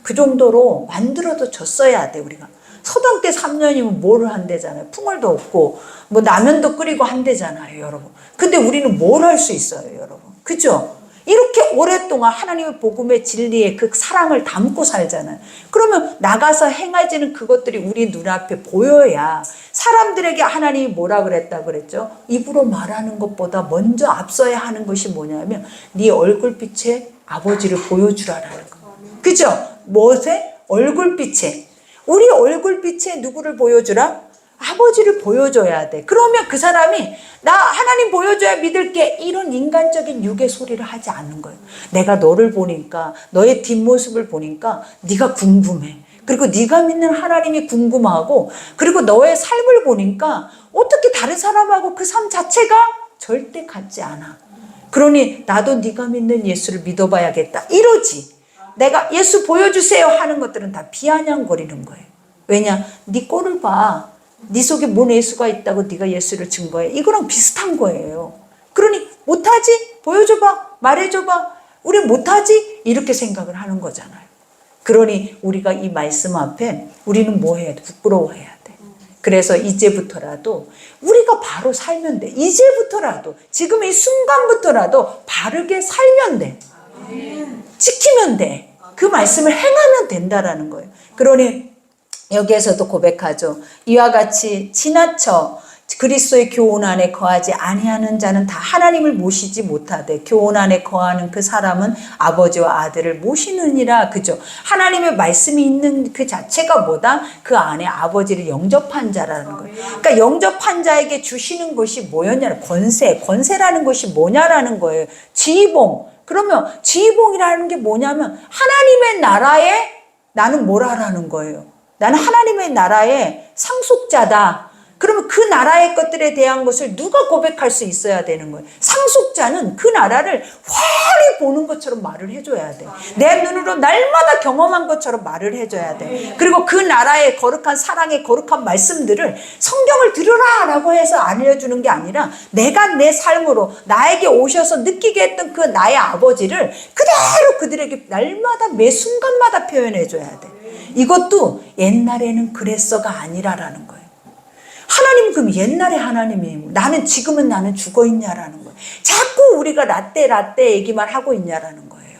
그 정도로 만들어도 줬어야 돼. 우리가 서당 때 3년이면 뭐를 한대잖아요. 풍월도 없고 뭐 라면도 끓이고 한대잖아요, 여러분. 근데 우리는 뭘 할 수 있어요, 여러분? 그죠? 이렇게 오랫동안 하나님의 복음의 진리의 그 사랑을 담고 살잖아요. 그러면 나가서 행해지는 그것들이 우리 눈앞에 보여야 사람들에게 하나님이 뭐라 그랬다 그랬죠? 입으로 말하는 것보다 먼저 앞서야 하는 것이 뭐냐면 네 얼굴빛에 아버지를 보여주라라는 거. 그죠? 무엇에? 얼굴빛에. 우리 얼굴빛에 누구를 보여주라? 아버지를 보여줘야 돼. 그러면 그 사람이 나 하나님 보여줘야 믿을게. 이런 인간적인 육의 소리를 하지 않는 거예요. 내가 너를 보니까 너의 뒷모습을 보니까 네가 궁금해. 그리고 네가 믿는 하나님이 궁금하고 그리고 너의 삶을 보니까 어떻게 다른 사람하고 그 삶 자체가 절대 같지 않아. 그러니 나도 네가 믿는 예수를 믿어봐야겠다. 이러지. 내가 예수 보여주세요 하는 것들은 다 비아냥거리는 거예요. 왜냐? 네 꼴을 봐. 네 속에 뭔 예수가 있다고 네가 예수를 증거해. 이거랑 비슷한 거예요. 그러니 못하지? 보여줘봐. 말해줘봐. 우리 못하지? 이렇게 생각을 하는 거잖아요. 그러니 우리가 이 말씀 앞에 우리는 뭐 해야 돼? 부끄러워해야 돼. 그래서 이제부터라도 우리가 바로 살면 돼. 이제부터라도 지금 이 순간부터라도 바르게 살면 돼. 지키면 돼. 그 말씀을 행하면 된다라는 거예요. 그러니 여기에서도 고백하죠. 이와 같이 지나쳐 그리스도의 교훈 안에 거하지 아니하는 자는 다 하나님을 모시지 못하되 교훈 안에 거하는 그 사람은 아버지와 아들을 모시느니라. 그죠? 하나님의 말씀이 있는 그 자체가 뭐다? 그 안에 아버지를 영접한 자라는 거예요. 그러니까 영접한 자에게 주시는 것이 뭐였냐? 권세라는 것이 뭐냐라는 거예요. 지휘봉. 그러면 지휘봉이라는 게 뭐냐면 하나님의 나라에 나는 뭘 하라는 거예요. 나는 하나님의 나라의 상속자다. 그러면 그 나라의 것들에 대한 것을 누가 고백할 수 있어야 되는 거예요. 상속자는 그 나라를 환히 보는 것처럼 말을 해줘야 돼. 내 눈으로 날마다 경험한 것처럼 말을 해줘야 돼. 그리고 그 나라의 거룩한 사랑의 거룩한 말씀들을 성경을 들으라 라고 해서 알려주는 게 아니라 내가 내 삶으로 나에게 오셔서 느끼게 했던 그 나의 아버지를 그대로 그들에게 날마다 매 순간마다 표현해줘야 돼. 이것도 옛날에는 그랬어가 아니라라는 거예요. 하나님은 그럼 옛날에 하나님이 나는 지금은 나는 죽어 있냐라는 거예요. 자꾸 우리가 라떼 얘기만 하고 있냐라는 거예요.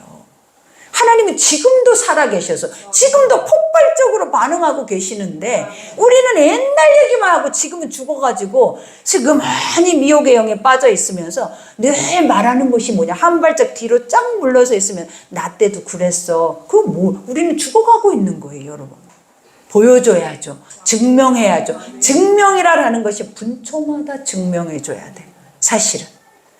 하나님은 지금도 살아계셔서 지금도 폭발적으로 반응하고 계시는데 우리는 옛날 얘기만 하고 지금은 죽어가지고 지금많이 미혹의 영에 빠져 있으면서 늘 말하는 것이 뭐냐? 한 발짝 뒤로 쫙 물러서 있으면 나 때도 그랬어. 그럼 뭐 우리는 죽어가고 있는 거예요, 여러분. 보여줘야죠. 증명해야죠. 증명이라는 것이 분초마다 증명해줘야 돼. 사실은.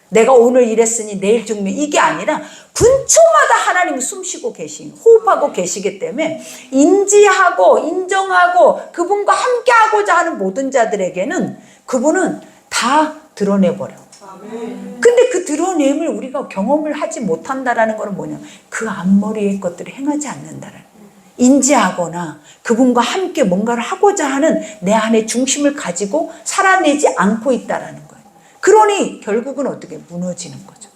내가 오늘 이랬으니 내일 증명 이게 아니라 분초마다 하나님은 숨쉬고 호흡하고 계시기 때문에 인지하고 인정하고 그분과 함께하고자 하는 모든 자들에게는 그분은 다 드러내버려. 근데 그 드러냄을 우리가 경험을 하지 못한다라는 것은 뭐냐? 그 앞머리의 것들을 행하지 않는다라는 인지하거나 그분과 함께 뭔가를 하고자 하는 내 안에 중심을 가지고 살아내지 않고 있다라는 거예요. 그러니 결국은 어떻게 무너지는 거죠.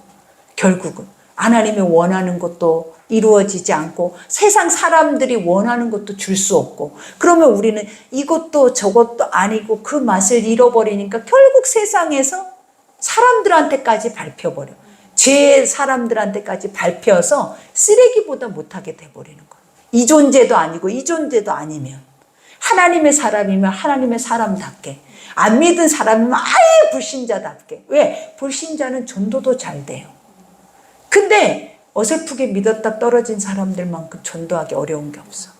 결국은 하나님이 원하는 것도 이루어지지 않고 세상 사람들이 원하는 것도 줄 수 없고 그러면 우리는 이것도 저것도 아니고 그 맛을 잃어버리니까 결국 세상에서 사람들한테까지 밟혀버려. 죄 사람들한테까지 밟혀서 쓰레기보다 못하게 돼버리는 거예요. 이 존재도 아니고 이 존재도 아니면 하나님의 사람이면 하나님의 사람답게, 안 믿은 사람이면 아예 불신자답게. 왜? 불신자는 전도도 잘 돼요. 근데 어설프게 믿었다 떨어진 사람들만큼 전도하기 어려운 게 없어.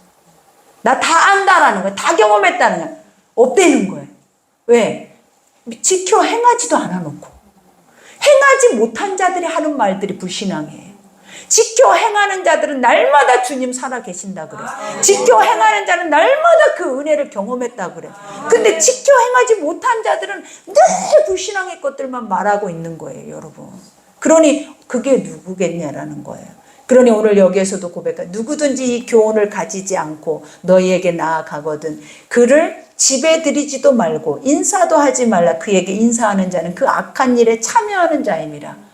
나 다 안다라는 거야. 다 경험했다는 거야. 없대는 거예요. 왜? 지켜 행하지도 않아 놓고. 행하지 못한 자들이 하는 말들이 불신앙이에요. 지켜 행하는 자들은 날마다 주님 살아 계신다 그래. 지켜 행하는 자는 날마다 그 은혜를 경험했다 그래. 근데 지켜 행하지 못한 자들은 늘 불신앙의 것들만 말하고 있는 거예요, 여러분. 그러니 그게 누구겠냐라는 거예요. 그러니 오늘 여기에서도 고백해. 누구든지 이 교훈을 가지지 않고 너희에게 나아가거든 그를 집에 들이지도 말고 인사도 하지 말라. 그에게 인사하는 자는 그 악한 일에 참여하는 자임이라.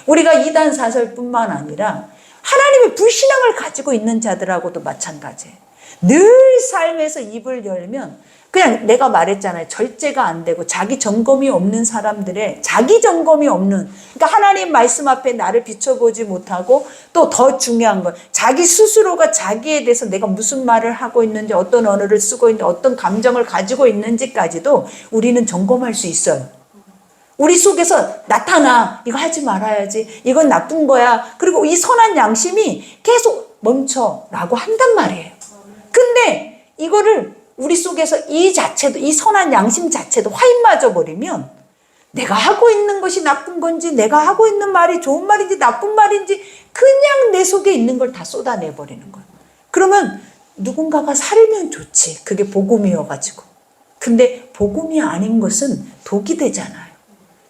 우리가 이단 사설뿐만 아니라 하나님의 불신앙을 가지고 있는 자들하고도 마찬가지예요. 늘 삶에서 입을 열면 그냥 내가 말했잖아요. 절제가 안 되고 자기 점검이 없는 사람들의 자기 점검이 없는, 그러니까 하나님 말씀 앞에 나를 비춰보지 못하고 또 더 중요한 건 자기 스스로가 자기에 대해서 내가 무슨 말을 하고 있는지, 어떤 언어를 쓰고 있는지, 어떤 감정을 가지고 있는지까지도 우리는 점검할 수 있어요. 우리 속에서 나타나. 이거 하지 말아야지. 이건 나쁜 거야. 그리고 이 선한 양심이 계속 멈춰라고 한단 말이에요. 근데 이거를 우리 속에서 이 자체도, 이 선한 양심 자체도 화인 맞아 버리면 내가 하고 있는 것이 나쁜 건지, 내가 하고 있는 말이 좋은 말인지 나쁜 말인지 그냥 내 속에 있는 걸 다 쏟아내 버리는 거예요. 그러면 누군가가 살면 좋지. 그게 복음이어가지고. 근데 복음이 아닌 것은 독이 되잖아요.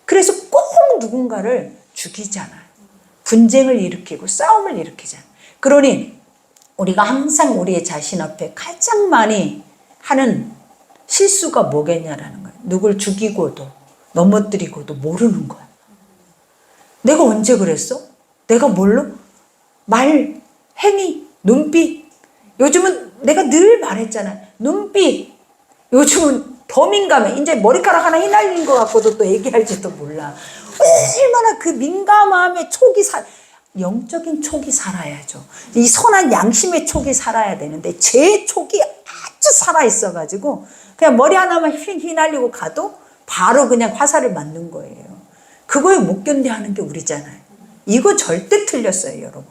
그래서 꼭 누군가를 죽이잖아요. 분쟁을 일으키고 싸움을 일으키잖아요. 그러니 우리가 항상 우리의 자신 앞에 가장 많이 하는 실수가 뭐겠냐라는 거예요. 누굴 죽이고도 넘어뜨리고도 모르는 거야. 내가 언제 그랬어? 내가 뭘로? 말, 행위, 눈빛. 요즘은 내가 늘 말했잖아요. 눈빛. 요즘은 더 민감해. 이제 머리카락 하나 휘날린 것 같고도 또 얘기할지도 몰라. 얼마나 그 민감함의 촉이 영적인 촉이 살아야죠. 이 선한 양심의 촉이 살아야 되는데 제 촉이 아주 살아있어가지고 그냥 머리 하나만 휘날리고 가도 바로 그냥 화살을 맞는 거예요. 그거에 못 견뎌하는 게 우리잖아요. 이거 절대 틀렸어요, 여러분.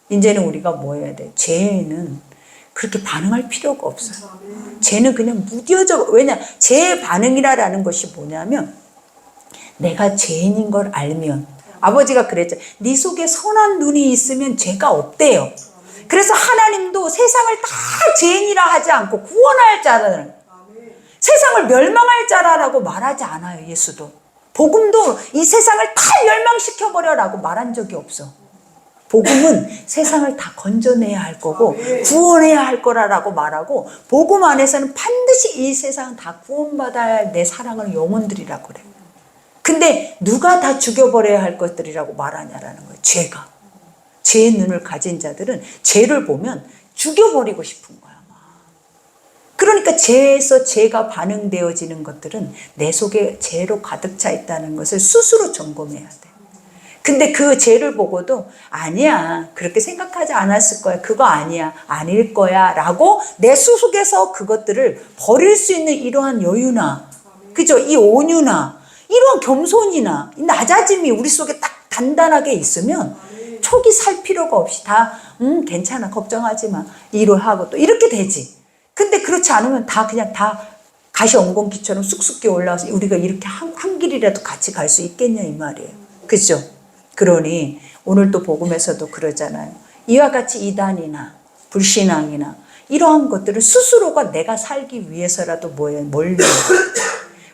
이제는 우리가 뭐 해야 돼? 죄는 그렇게 반응할 필요가 없어요. 죄는 그냥 무뎌져. 왜냐? 죄의 반응이라는 것이 뭐냐면 내가 죄인인 걸 알면, 아버지가 그랬죠. 네 속에 선한 눈이 있으면 죄가 없대요. 그래서 하나님도 세상을 다 죄인이라 하지 않고 구원할 자라는, 세상을 멸망할 자라라고 말하지 않아요. 예수도. 복음도 이 세상을 다 멸망시켜버려라고 말한 적이 없어. 복음은 세상을 다 건져내야 할 거고 구원해야 할 거라고 말하고, 복음 안에서는 반드시 이 세상은 다 구원받아야 할 내 사랑하는 영혼들이라고 그래요. 근데 누가 다 죽여버려야 할 것들이라고 말하냐라는 거예요. 죄가. 죄의 눈을 가진 자들은 죄를 보면 죽여버리고 싶은 거야. 그러니까 죄에서 죄가 반응되어지는 것들은 내 속에 죄로 가득 차 있다는 것을 스스로 점검해야 돼. 근데 그 죄를 보고도 아니야, 그렇게 생각하지 않았을 거야, 그거 아니야, 아닐 거야 라고 내 속에서 그것들을 버릴 수 있는 이러한 여유나, 그죠? 이 온유나 이러한 겸손이나 이 낮아짐이 우리 속에 딱 단단하게 있으면 촉이 살 필요가 없이 다 괜찮아, 걱정하지 마, 이로 하고 또 이렇게 되지. 근데 그렇지 않으면 다 그냥 다 가시 엉겅퀴처럼 쑥쑥 올라와서 우리가 이렇게 한 길이라도 같이 갈 수 있겠냐 이 말이에요. 그죠? 그러니 오늘 또 복음에서도 그러잖아요. 이와 같이 이단이나 불신앙이나 이러한 것들을 스스로가 내가 살기 위해서라도 뭘요?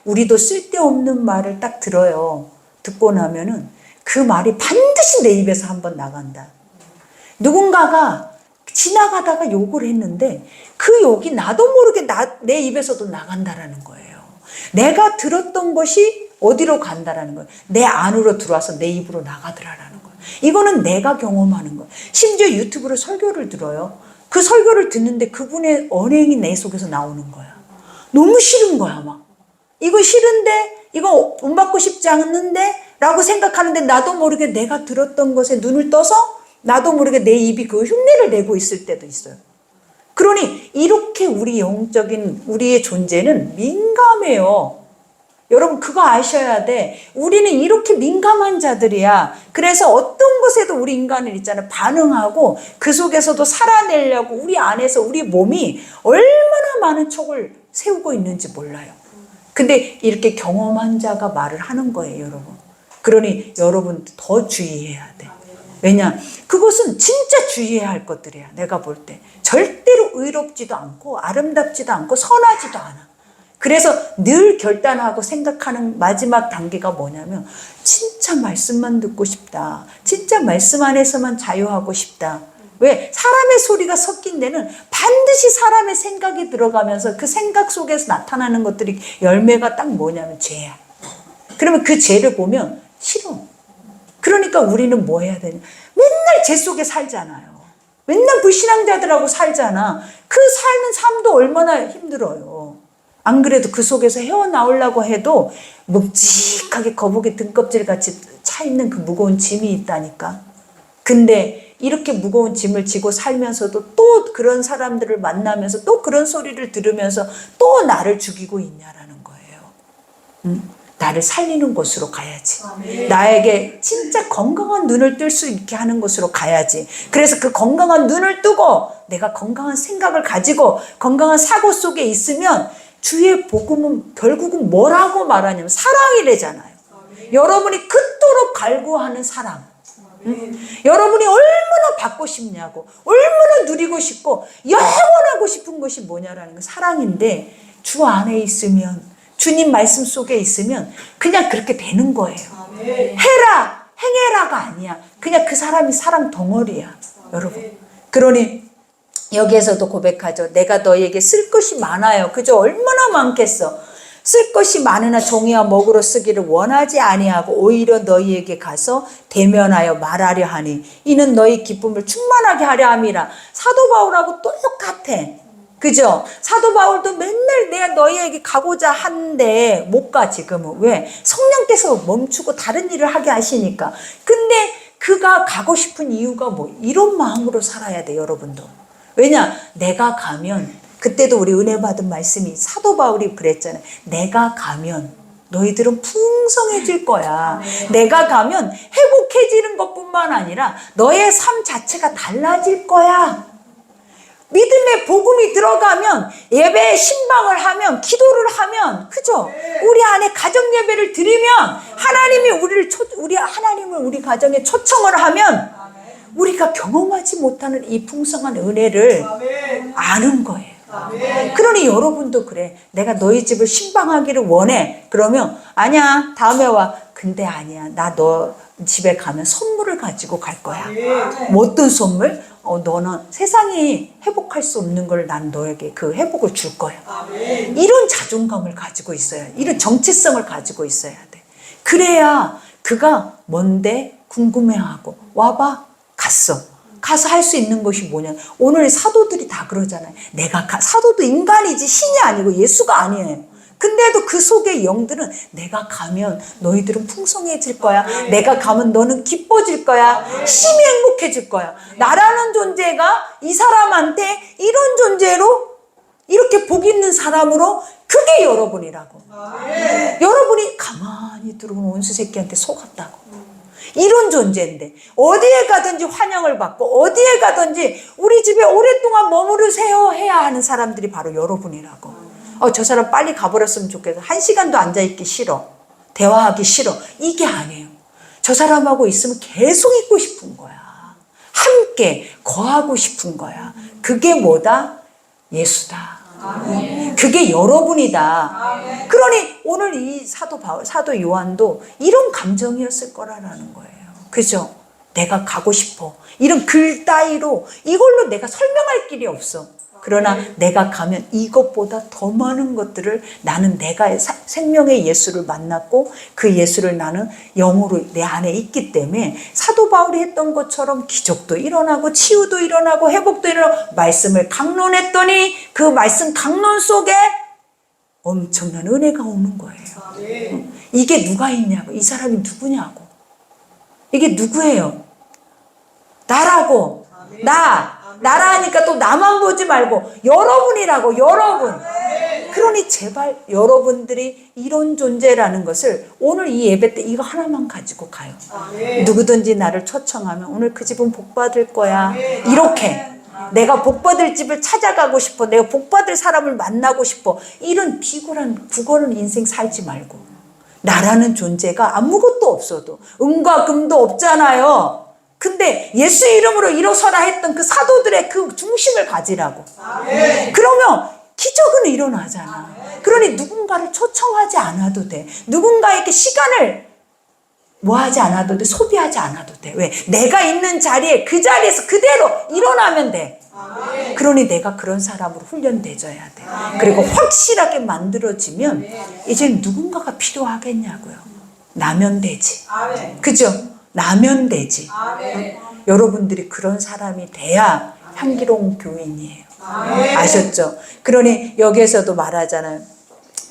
우리도 쓸데없는 말을 딱 들어요. 듣고 나면은 그 말이 반드시 내 입에서 한번 나간다. 누군가가 지나가다가 욕을 했는데 그 욕이 나도 모르게 내 입에서도 나간다라는 거예요. 내가 들었던 것이 어디로 간다라는 거예요. 내 안으로 들어와서 내 입으로 나가더라라는 거예요. 이거는 내가 경험하는 거예요. 심지어 유튜브로 설교를 들어요. 그 설교를 듣는데 그분의 언행이 내 속에서 나오는 거야. 너무 싫은 거야, 막. 이거 싫은데, 이거 돈 받고 싶지 않는데 라고 생각하는데 나도 모르게 내가 들었던 것에 눈을 떠서 나도 모르게 내 입이 그 흉내를 내고 있을 때도 있어요. 그러니 이렇게 우리 영적인 우리의 존재는 민감해요. 여러분 그거 아셔야 돼. 우리는 이렇게 민감한 자들이야. 그래서 어떤 것에도 우리 인간은 있잖아요. 반응하고 그 속에서도 살아내려고 우리 안에서 우리 몸이 얼마나 많은 촉을 세우고 있는지 몰라요. 근데 이렇게 경험한 자가 말을 하는 거예요, 여러분. 그러니 여러분 더 주의해야 돼. 왜냐? 그것은 진짜 주의해야 할 것들이야. 내가 볼 때. 절대로 의롭지도 않고 아름답지도 않고 선하지도 않아. 그래서 늘 결단하고 생각하는 마지막 단계가 뭐냐면 진짜 말씀만 듣고 싶다. 진짜 말씀 안에서만 자유하고 싶다. 왜? 사람의 소리가 섞인 데는 반드시 사람의 생각이 들어가면서 그 생각 속에서 나타나는 것들이 열매가 딱 뭐냐면 죄야. 그러면 그 죄를 보면 싫어. 그러니까 우리는 뭐 해야 되냐. 맨날 죄 속에 살잖아요. 맨날 불신앙자들하고 살잖아. 그 사는 삶도 얼마나 힘들어요. 안 그래도 그 속에서 헤어나오려고 해도 묵직하게 거북이 등껍질같이 차있는 그 무거운 짐이 있다니까. 근데 이렇게 무거운 짐을 지고 살면서도 또 그런 사람들을 만나면서 또 그런 소리를 들으면서 또 나를 죽이고 있냐라는 거예요. 나를 살리는 곳으로 가야지. 나에게 진짜 건강한 눈을 뜰 수 있게 하는 곳으로 가야지. 그래서 그 건강한 눈을 뜨고 내가 건강한 생각을 가지고 건강한 사고 속에 있으면 주의 복음은 결국은 뭐라고 말하냐면 사랑이래잖아요. 여러분이 그토록 갈구하는 사랑. 여러분이 얼마나 받고 싶냐고, 얼마나 누리고 싶고 영원하고 싶은 것이 뭐냐라는 건 사랑인데 주 안에 있으면, 주님 말씀 속에 있으면 그냥 그렇게 되는 거예요. 해라 행해라가 아니야. 그냥 그 사람이 사랑 덩어리야, 여러분. 그러니 여기에서도 고백하죠. 내가 너희에게 쓸 것이 많아요. 그죠? 얼마나 많겠어. 쓸 것이 많으나 종이와 먹으로 쓰기를 원하지 아니하고 오히려 너희에게 가서 대면하여 말하려 하니 이는 너희 기쁨을 충만하게 하려 함이라. 사도 바울하고 똑같아. 그죠? 사도 바울도 맨날 내가 너희에게 가고자 하는데 못 가 지금은. 왜? 성령께서 멈추고 다른 일을 하게 하시니까. 근데 그가 가고 싶은 이유가 뭐? 이런 마음으로 살아야 돼, 여러분도. 왜냐? 내가 가면, 그때도 우리 은혜 받은 말씀이 사도 바울이 그랬잖아요. 내가 가면 너희들은 풍성해질 거야. 내가 가면 회복해지는 것뿐만 아니라 너의 삶 자체가 달라질 거야. 믿음의 복음이 들어가면, 예배에 신방을 하면, 기도를 하면, 그죠? 우리 안에 가정 예배를 드리면 하나님이 하나님을 우리 가정에 초청을 하면 우리가 경험하지 못하는 이 풍성한 은혜를 아는 거예요. 그러니 여러분도 그래. 내가 너희 집을 신방하기를 원해. 그러면 아니야, 다음에 와. 근데 아니야, 나 너 집에 가면 선물을 가지고 갈 거야. 뭐 어떤 선물? 너는 세상이 회복할 수 없는 걸 난 너에게 그 회복을 줄 거야. 이런 자존감을 가지고 있어야 돼. 이런 정체성을 가지고 있어야 돼. 그래야 그가 뭔데 궁금해하고 와봐. 가서 할 수 있는 것이 뭐냐. 오늘 사도들이 다 그러잖아요. 사도도 인간이지 신이 아니고 예수가 아니에요. 근데도 그 속의 영들은 내가 가면 너희들은 풍성해질 거야. 내가 가면 너는 기뻐질 거야. 심히 행복해질 거야. 나라는 존재가 이 사람한테 이런 존재로 이렇게 복 있는 사람으로 그게 여러분이라고. 여러분이 가만히 들어온 원수 새끼한테 속았다고. 이런 존재인데 어디에 가든지 환영을 받고 어디에 가든지 우리 집에 오랫동안 머무르세요 해야 하는 사람들이 바로 여러분이라고. 저 사람 빨리 가버렸으면 좋겠어. 1시간도 앉아있기 싫어. 대화하기 싫어. 이게 아니에요. 저 사람하고 있으면 계속 있고 싶은 거야. 함께 거하고 싶은 거야. 그게 뭐다? 예수다. 그게 여러분이다. 그러니 오늘 이 사도 요한도 이런 감정이었을 거라는 거예요. 그죠? 내가 가고 싶어. 이런 글 따위로 이걸로 내가 설명할 길이 없어. 그러나 내가 가면 이것보다 더 많은 것들을 나는 내가 생명의 예수를 만났고 그 예수를 나는 영으로 내 안에 있기 때문에 사도 바울이 했던 것처럼 기적도 일어나고 치유도 일어나고 회복도 일어나고 말씀을 강론했더니 그 말씀 강론 속에 엄청난 은혜가 오는 거예요. 이게 누가 있냐고. 이 사람이 누구냐고. 이게 누구예요? 나라고. 나. 나라 하니까 또 나만 보지 말고 여러분이라고, 여러분. 그러니 제발 여러분들이 이런 존재라는 것을 오늘 이 예배 때 이거 하나만 가지고 가요. 누구든지 나를 초청하면 오늘 그 집은 복 받을 거야. 이렇게. 내가 복 받을 집을 찾아가고 싶어. 내가 복 받을 사람을 만나고 싶어. 이런 비굴한 국어는 인생 살지 말고. 나라는 존재가 아무것도 없어도 은과 금도 없잖아요. 근데 예수 이름으로 일어서라 했던 그 사도들의 그 중심을 가지라고. 그러면 기적은 일어나잖아. 그러니 누군가를 초청하지 않아도 돼. 누군가에게 시간을 뭐하지 않아도 돼. 소비하지 않아도 돼. 왜? 내가 있는 자리에 그 자리에서 그대로 일어나면 돼. 그러니 내가 그런 사람으로 훈련되어야 돼. 그리고 확실하게 만들어지면 이제 누군가가 필요하겠냐고요. 나면 되지. 그죠? 나면 되지. 여러분들이 그런 사람이 돼야 향기로운 교인이에요. 아셨죠? 그러니 여기에서도 말하잖아요.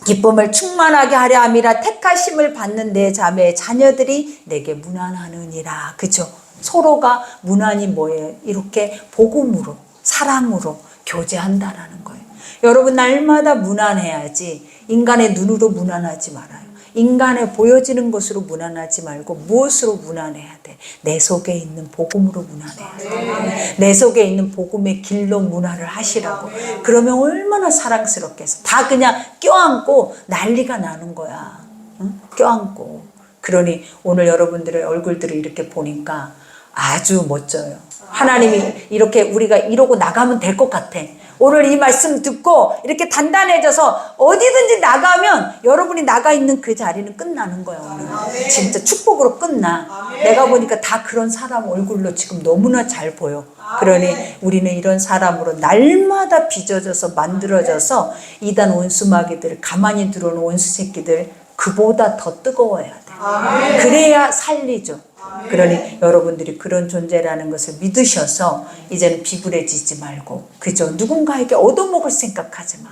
기쁨을 충만하게 하려 함이라 택하심을 받는 내 자매의 자녀들이 내게 문안하느니라. 그죠? 서로가 문안이 뭐예요? 이렇게 복음으로, 사랑으로 교제한다라는 거예요. 여러분 날마다 문안해야지 인간의 눈으로 문안하지 말아요. 인간에 보여지는 것으로 문안하지 말고 무엇으로 문안해야 돼? 내 속에 있는 복음으로 문안해야 돼. 내 속에 있는 복음의 길로 문안을 하시라고. 그러면 얼마나 사랑스럽겠어. 다 그냥 껴안고 난리가 나는 거야. 응? 껴안고. 그러니 오늘 여러분들의 얼굴들을 이렇게 보니까 아주 멋져요. 하나님이 이렇게 우리가 이러고 나가면 될 것 같아. 오늘 이 말씀 듣고 이렇게 단단해져서 어디든지 나가면 여러분이 나가 있는 그 자리는 끝나는 거예요. 오늘. 진짜 축복으로 끝나. 내가 보니까 다 그런 사람 얼굴로 지금 너무나 잘 보여. 그러니 우리는 이런 사람으로 날마다 빚어져서 만들어져서 이단 원수마귀들, 가만히 들어오는 원수 새끼들 그보다 더 뜨거워야 돼. 그래야 살리죠. 그러니 여러분들이 그런 존재라는 것을 믿으셔서 이제는 비굴해지지 말고, 그죠? 누군가에게 얻어먹을 생각하지 마.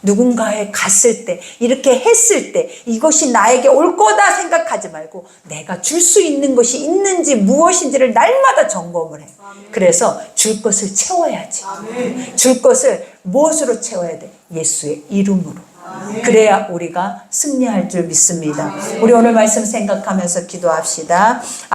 누군가에 갔을 때, 이렇게 했을 때 이것이 나에게 올 거다 생각하지 말고 내가 줄 수 있는 것이 있는지 무엇인지를 날마다 점검을 해. 그래서 줄 것을 채워야지. 줄 것을 무엇으로 채워야 돼? 예수의 이름으로. 그래야 우리가 승리할 줄 믿습니다. 우리 오늘 말씀 생각하면서 기도합시다.